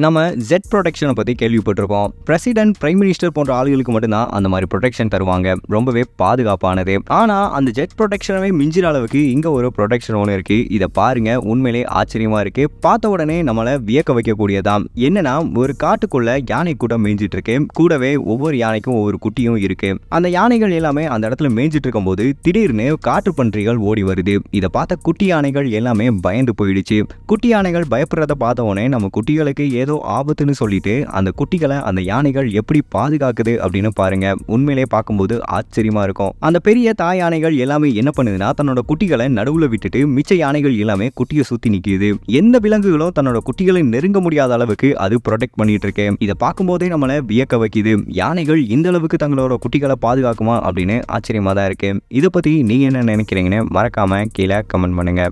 நம்ம ஜெட் ப்ரொடெக்ஷனை பற்றி கேள்விப்பட்டிருப்போம். பிரசிடென்ட், பிரைம் மினிஸ்டர் போன்ற ஆளுகளுக்கு மட்டும்தான் அந்த மாதிரி ப்ரொடெக்ஷன் தருவாங்க. ரொம்பவே பாதுகாப்பானது. ஆனால் அந்த ஜெட் ப்ரொடெக்ஷனவே மிஞ்சிற அளவுக்கு இங்கே ஒரு ப்ரொடெக்ஷன் ஒன்று இருக்குது. இதை பாருங்க, உண்மையிலே ஆச்சரியமாக இருக்குது. பார்த்த உடனே நம்மளை வியக்க வைக்கக்கூடியதான். என்னன்னா, ஒரு காட்டுக்குள்ள யானை கூட்டம் மேய்ஞ்சிட்டு இருக்கு. கூடவே ஒவ்வொரு யானைக்கும் ஒவ்வொரு குட்டியும் இருக்கு. அந்த யானைகள் எல்லாமே அந்த இடத்துல மேய்ஞ்சிட்டு இருக்கும்போது திடீர்னு காட்டு பன்றிகள் ஓடி வருது. இதை பார்த்த குட்டி யானைகள் எல்லாமே பயந்து போயிடுச்சு. குட்டி யானைகள் பயப்படுறத பார்த்த உடனே நம்ம குட்டிகளுக்கு ஏதோ ஆபத்துன்னு சொல்லிட்டு அந்த குட்டிகளை அந்த யானைகள் எப்படி பாதுகாக்குது அப்படின்னு பாருங்க. உண்மையிலே பார்க்கும்போது ஆச்சரியமா இருக்கும். அந்த பெரிய தாய் யானைகள் எல்லாமே என்ன பண்ணுதுன்னா, தன்னோட குட்டிகளை நடுவுல விட்டுட்டு மிச்ச யானைகள் எல்லாமே குட்டியை சுத்தி நிக்குது. எந்த விலங்குகளும் தன்னோட குட்டிகளை நெருங்க முடியாத அளவுக்கு அது ப்ரொடெக்ட் பண்ணிட்டு இருக்கு. இதை பார்க்கும்போதே நம்மளை வியக்க வைக்குது. யானைகள் இந்த அளவுக்கு தங்களோட குட்டிகளை பாதுகாக்குமா அப்படின்னு ஆச்சரியமா தான் இருக்கு. இதை பத்தி நீங்க என்ன நினைக்கிறீங்கன்னு மறக்காம கீழே கமெண்ட் பண்ணுங்க.